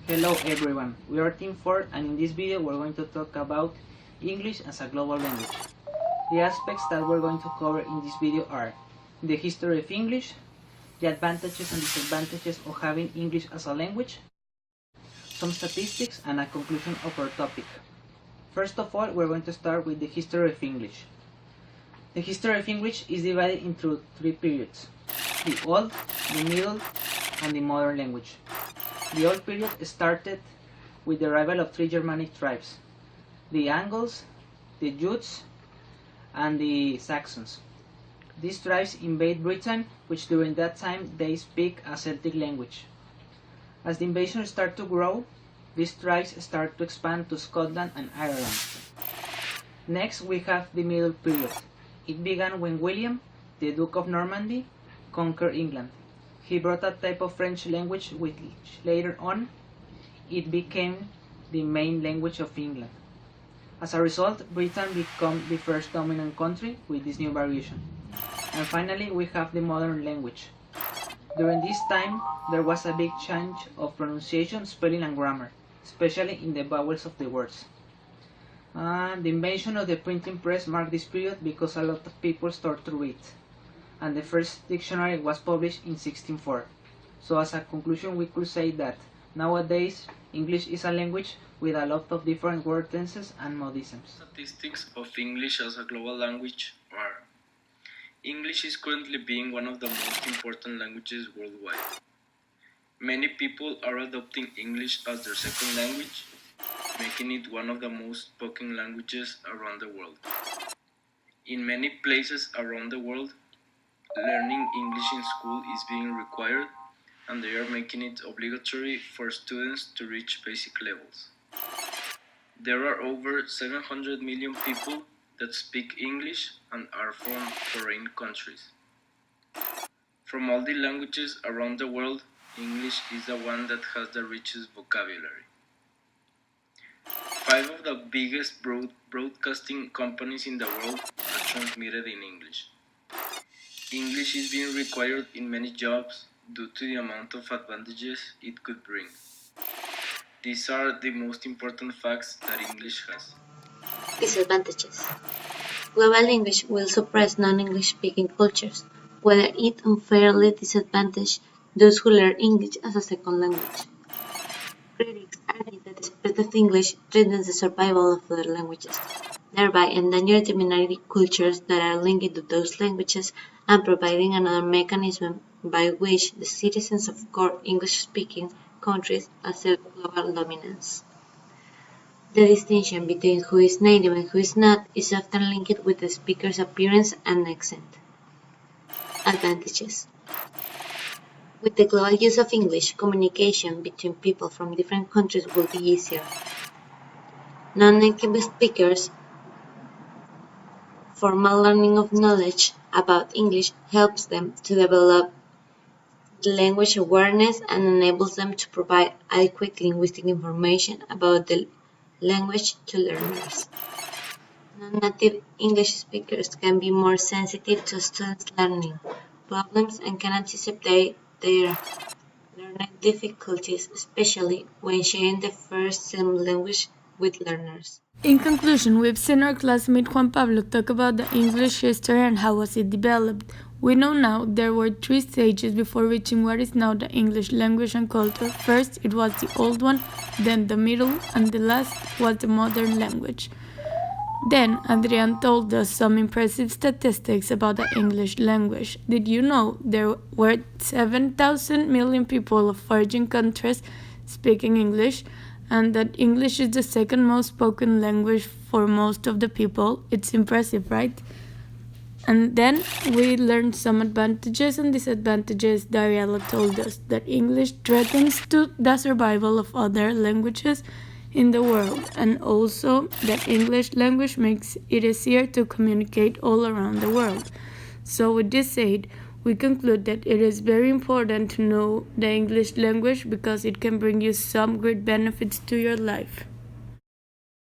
Hello everyone, we are Team 4 and in this video we're going to talk about English as a global language. The aspects that we're going to cover in this video are the history of English, the advantages and disadvantages of having English as a language, some statistics and a conclusion of our topic. First of all, we're going to start with the history of English. The history of English is divided into three periods: the Old, the Middle, and the Modern language. The Old period started with the arrival of three Germanic tribes: the Angles, the Jutes, and the Saxons. These tribes invade Britain, which during that time they speak a Celtic language. As the invasion started to grow, these tribes start to expand to Scotland and Ireland. Next, we have the Middle period. It began when William, the Duke of Normandy, conquered England. He brought a type of French language which later on it became the main language of England. As a result, Britain became the first dominant country with this new variation. And finally, we have the modern language. During this time, there was a big change of pronunciation, spelling and grammar, especially in the vowels of the words. The invention of the printing press marked this period because a lot of people started to read, and the first dictionary was published in 1604. So as a conclusion, we could say that nowadays English is a language with a lot of different word tenses and modisms. Statistics of English as a global language are: English is currently being one of the most important languages worldwide. Many people are adopting English as their second language, making it one of the most spoken languages around the world. In many places around the world, learning English in school is being required, and they are making it obligatory for students to reach basic levels. There are over 700 million people that speak English and are from foreign countries. From all the languages around the world, English is the one that has the richest vocabulary. 5 of the biggest broadcasting companies in the world are transmitted in English. English is being required in many jobs due to the amount of advantages it could bring. These are the most important facts that English has. Disadvantages. Global English will suppress non-English speaking cultures, whether it unfairly disadvantages those who learn English as a second language. Critics argue that the spread of English threatens the survival of other languages, thereby endangering the minority cultures that are linked to those languages and providing another mechanism by which the citizens of core English-speaking countries assert global dominance. The distinction between who is native and who is not is often linked with the speaker's appearance and accent. Advantages. With the global use of English, communication between people from different countries will be easier. Non-native speakers' formal learning of knowledge about English helps them to develop language awareness and enables them to provide adequate linguistic information about the language to learners. Non-native English speakers can be more sensitive to students' learning problems and can anticipate their learning difficulties, especially when sharing the first language with learners. In conclusion, we've seen our classmate Juan Pablo talk about the English history and how was it developed. We know now there were 3 stages before reaching what is now the English language and culture. First, it was the old one, then the middle, and the last was the modern language. Then, Adrian told us some impressive statistics about the English language. Did you know there were 7,000 million people of origin countries speaking English, and that English is the second most spoken language for most of the people? It's impressive, right? And then we learned some advantages and disadvantages. Dariela told us that English threatens to the survival of other languages in the world, and also that English language makes it easier to communicate all around the world. So with this said, we conclude that it is very important to know the English language because it can bring you some great benefits to your life.